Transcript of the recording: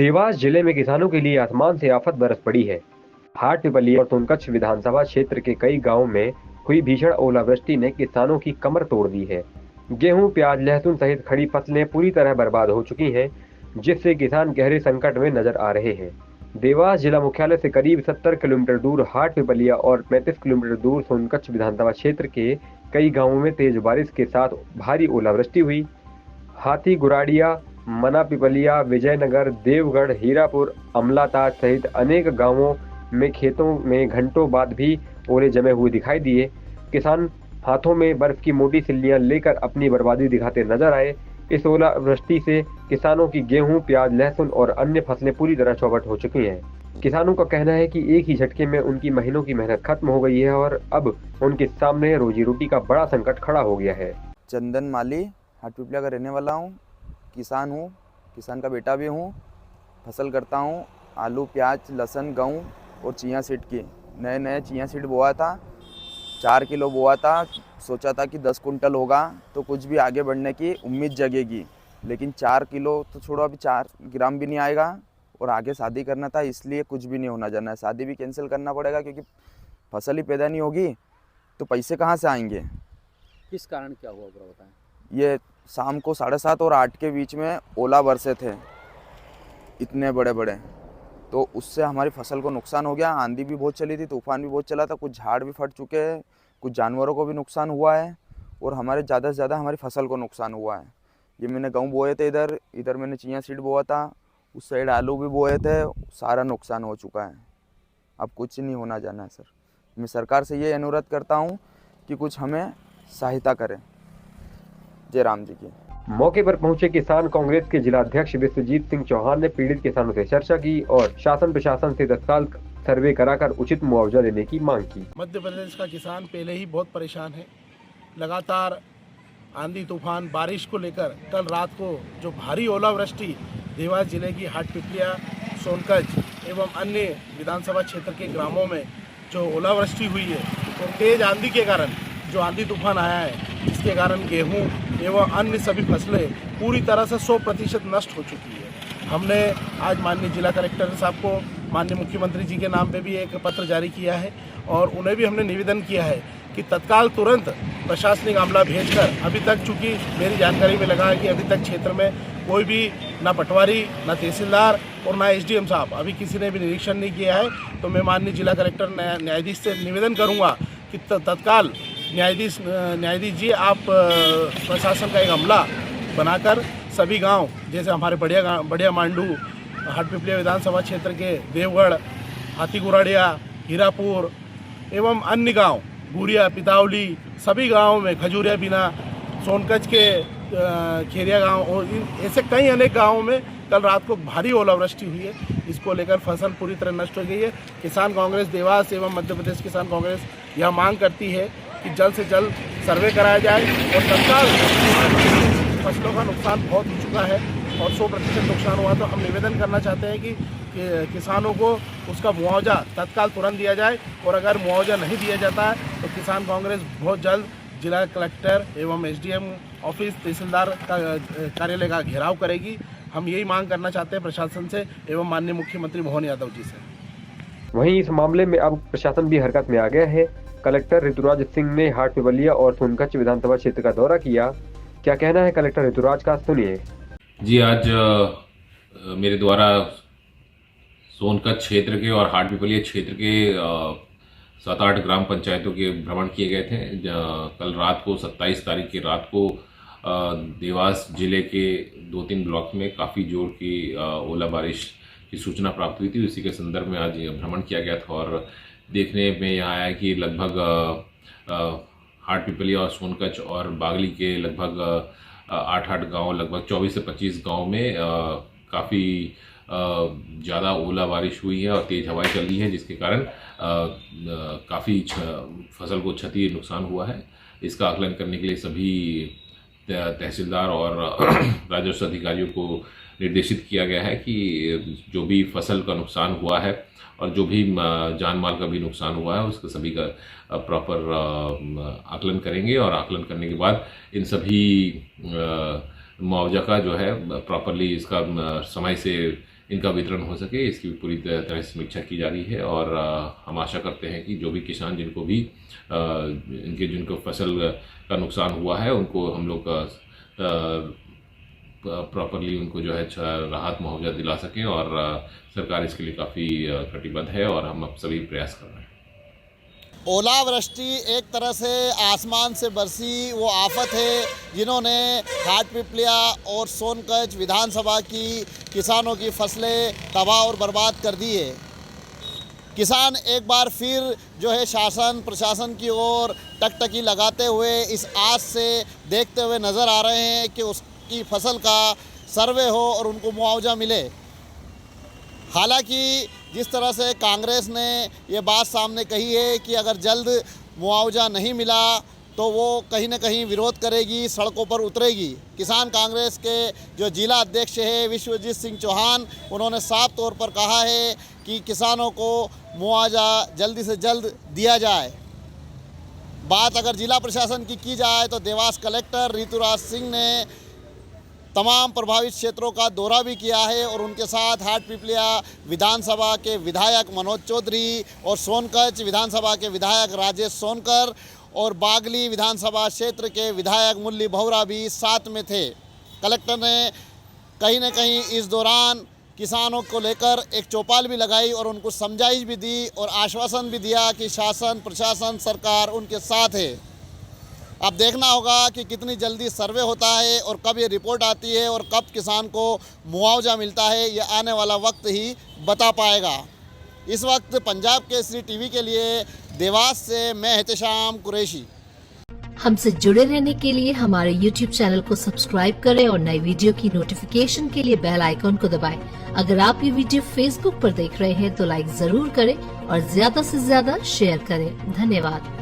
देवास जिले में किसानों के लिए आसमान से आफत बरस पड़ी है। हाट पिपलिया और सोनकच्छ विधानसभा क्षेत्र के कई गांवों में हुई भीषण ओलावृष्टि ने किसानों की कमर तोड़ दी है। गेहूं, प्याज, लहसुन सहित खड़ी फसलें पूरी तरह बर्बाद हो चुकी हैं, जिससे किसान गहरे संकट में नजर आ रहे हैं। देवास जिला मुख्यालय से करीब 70 किलोमीटर दूर हाट पिपलिया और 35 किलोमीटर दूर सोनकच्छ विधानसभा क्षेत्र के कई गांवों में तेज बारिश के साथ भारी ओलावृष्टि हुई। हाथी गुराड़िया, मना पिपलिया, विजयनगर, देवगढ़, हीरापुर, अमलाताज सहित अनेक गांवों में खेतों में घंटों बाद भी ओले जमे हुए दिखाई दिए। किसान हाथों में बर्फ की मोटी सिल्लियां लेकर अपनी बर्बादी दिखाते नजर आए। इस ओलावृष्टि से किसानों की गेहूं, प्याज, लहसुन और अन्य फसलें पूरी तरह चौपट हो चुकी हैं। किसानों का कहना है कि एक ही झटके में उनकी महीनों की मेहनत खत्म हो गई है और अब उनके सामने रोजी रोटी का बड़ा संकट खड़ा हो गया है। चंदन माली, हाट पिपलिया का रहने वाला हूँ। किसान हूँ, किसान का बेटा भी हूँ। फसल करता हूँ आलू, प्याज, लहसुन, गेहूँ और चिया सीड की। नए चिया सीड बोआ था, 4 किलो बोआ था। सोचा था कि 10 कुंटल होगा तो कुछ भी आगे बढ़ने की उम्मीद जगेगी, लेकिन 4 किलो तो छोड़ो, अभी 4 ग्राम भी नहीं आएगा। और आगे शादी करना था, इसलिए कुछ भी नहीं होना जाना है। शादी भी कैंसिल करना पड़ेगा क्योंकि फसल ही पैदा नहीं होगी तो पैसे कहाँ से आएंगे। किस कारण क्या हुआ पूरा बताएं। ये शाम को 7:30 और 8 के बीच में ओला बरसे थे, इतने बड़े बड़े, तो उससे हमारी फसल को नुकसान हो गया। आंधी भी बहुत चली थी, तूफान भी बहुत चला था, कुछ झाड़ भी फट चुके हैं, कुछ जानवरों को भी नुकसान हुआ है और हमारे ज़्यादा से ज़्यादा हमारी फसल को नुकसान हुआ है। ये मैंने गेहूँ बोए थे, इधर मैंने चिया सीड बोआ था, उस साइड आलू भी बोए थे, सारा नुकसान हो चुका है। अब कुछ नहीं होना जाना है सर। मैं सरकार से ये अनुरोध करता हूँ कि कुछ हमें सहायता करें। जय राम जी की। मौके पर पहुंचे किसान कांग्रेस के जिलाध्यक्ष विश्वजीत सिंह चौहान ने पीड़ित किसानों से चर्चा की और शासन प्रशासन से तत्काल सर्वे कराकर उचित मुआवजा देने की मांग की। मध्य प्रदेश का किसान पहले ही बहुत परेशान है। लगातार आंधी, तूफान, बारिश को लेकर कल रात को जो भारी ओलावृष्टि देवास जिले की हाट पिपलिया, सोनकच्छ एवं अन्य विधानसभा क्षेत्र के ग्रामों में जो ओलावृष्टि हुई है और तेज आंधी के कारण जो आंधी तूफान आया है, इसके कारण गेहूं एवं अन्य सभी फसलें पूरी तरह से 100% नष्ट हो चुकी है। हमने आज माननीय जिला कलेक्टर साहब को, माननीय मुख्यमंत्री जी के नाम पे भी एक पत्र जारी किया है और उन्हें भी हमने निवेदन किया है कि तत्काल तुरंत प्रशासनिक अमला भेजकर, अभी तक चूँकि मेरी जानकारी में लगा है कि अभी तक क्षेत्र में कोई भी ना पटवारी, ना तहसीलदार और ना एसडीएम साहब अभी किसी ने भी निरीक्षण नहीं किया है। तो मैं माननीय जिला कलेक्टर न्यायाधीश से निवेदन करूँगा कि तत्काल न्यायाधीश जी, आप प्रशासन का एक अमला बनाकर सभी गांव, जैसे हमारे बढ़िया मांडू, हाट पिपलिया विधानसभा क्षेत्र के देवगढ़, हाथी गुराड़िया, हीरापुर एवं अन्य गांव, भूरिया, पितावली, सभी गांवों में, खजूरिया बिना, सोनकच्छ के खेरिया गांव और ऐसे कई अनेक गांवों में कल रात को भारी ओलावृष्टि हुई है। इसको लेकर फसल पूरी तरह नष्ट हो गई है। किसान कांग्रेस देवास एवं मध्य प्रदेश किसान कांग्रेस यह मांग करती है कि जल्द से जल्द सर्वे कराया जाए और तत्काल फसलों का नुकसान बहुत हो चुका है और 100% नुकसान हुआ। तो हम निवेदन करना चाहते हैं कि किसानों को उसका मुआवजा तत्काल तुरंत दिया जाए और अगर मुआवजा नहीं दिया जाता है तो किसान कांग्रेस बहुत जल्द जिला कलेक्टर एवं एसडीएम ऑफिस, तहसीलदार का कार्यालय का घेराव करेगी। हम यही मांग करना चाहते हैं प्रशासन से एवं माननीय मुख्यमंत्री मोहन यादव जी से। वहीं इस मामले में अब प्रशासन भी हरकत में आ गया है। कलेक्टर ऋतुराज सिंह ने हाट पिपलिया और सोनकच्छ विधानसभा क्षेत्र का दौरा किया। क्या कहना है कलेक्टर ऋतुराज का, सुनिए। जी, आज मेरे द्वारा सोनकच्छ क्षेत्र के और हाट पिपलिया क्षेत्र के 7-8 ग्राम पंचायतों के भ्रमण किए गए थे। कल रात को 27 तारीख की रात को देवास जिले के 2-3 ब्लॉक में काफ़ी जोर की ओला बारिश की सूचना प्राप्त हुई थी। उसी के संदर्भ में आज भ्रमण किया गया था और देखने में यहाँ आया कि लगभग हाट पिपलिया और सोनकच्छ और बागली के लगभग 8-8 गाँव, लगभग 24 से 25 गाँव में काफ़ी ज़्यादा ओला बारिश हुई है और तेज़ हवाएं चल रही हैं, जिसके कारण काफ़ी फसल को क्षति, नुकसान हुआ है। इसका आकलन करने के लिए सभी तहसीलदार और राजस्व अधिकारियों को निर्देशित किया गया है कि जो भी फसल का नुकसान हुआ है और जो भी जान माल का भी नुकसान हुआ है उसका सभी का प्रॉपर आकलन करेंगे और आकलन करने के बाद इन सभी मुआवजा का जो है प्रॉपरली इसका समय से इनका वितरण हो सके, इसकी पूरी तरह से समीक्षा की जा रही है। और हम आशा करते हैं कि जो भी किसान जिनको भी जिनको फसल का नुकसान हुआ है उनको हम लोग प्रॉपरली उनको जो है राहत मुआवजा दिला सकें। और सरकार इसके लिए काफ़ी कटिबद्ध है और हम अब सभी प्रयास कर रहे हैं। ओलावृष्टि एक तरह से आसमान से बरसी वो आफत है जिन्होंने हाटपिपलिया और सोनकच्छ विधानसभा की किसानों की फसलें तबाह और बर्बाद कर दी है। किसान एक बार फिर जो है शासन प्रशासन की ओर टकटकी लगाते हुए इस आस से देखते हुए नज़र आ रहे हैं कि उसकी फसल का सर्वे हो और उनको मुआवजा मिले। हालांकि जिस तरह से कांग्रेस ने ये बात सामने कही है कि अगर जल्द मुआवजा नहीं मिला तो वो कहीं ना कहीं विरोध करेगी, सड़कों पर उतरेगी। किसान कांग्रेस के जो जिला अध्यक्ष है विश्वजीत सिंह चौहान, उन्होंने साफ तौर पर कहा है कि किसानों को मुआवजा जल्दी से जल्द दिया जाए। बात अगर जिला प्रशासन की जाए तो देवास कलेक्टर ऋतुराज सिंह ने तमाम प्रभावित क्षेत्रों का दौरा भी किया है और उनके साथ हाटपिपलिया विधानसभा के विधायक मनोज चौधरी और सोनकच्छ विधानसभा के विधायक राजेश सोनकर और बागली विधानसभा क्षेत्र के विधायक मुरली भौरा भी साथ में थे। कलेक्टर ने कहीं न कहीं इस दौरान किसानों को लेकर एक चौपाल भी लगाई और उनको समझाइश भी दी और आश्वासन भी दिया कि शासन प्रशासन सरकार उनके साथ है। अब देखना होगा कि कितनी जल्दी सर्वे होता है और कब ये रिपोर्ट आती है और कब किसान को मुआवजा मिलता है, ये आने वाला वक्त ही बता पाएगा। इस वक्त पंजाब केसरी टीवी के लिए देवास से मैं एहतशाम कुरैशी। हमसे जुड़े रहने के लिए हमारे YouTube चैनल को सब्सक्राइब करें और नई वीडियो की नोटिफिकेशन के लिए बेल आइकॉन को दबाएं। अगर आप ये वीडियो Facebook पर देख रहे हैं तो लाइक जरूर करें और ज्यादा से ज्यादा शेयर करें। धन्यवाद।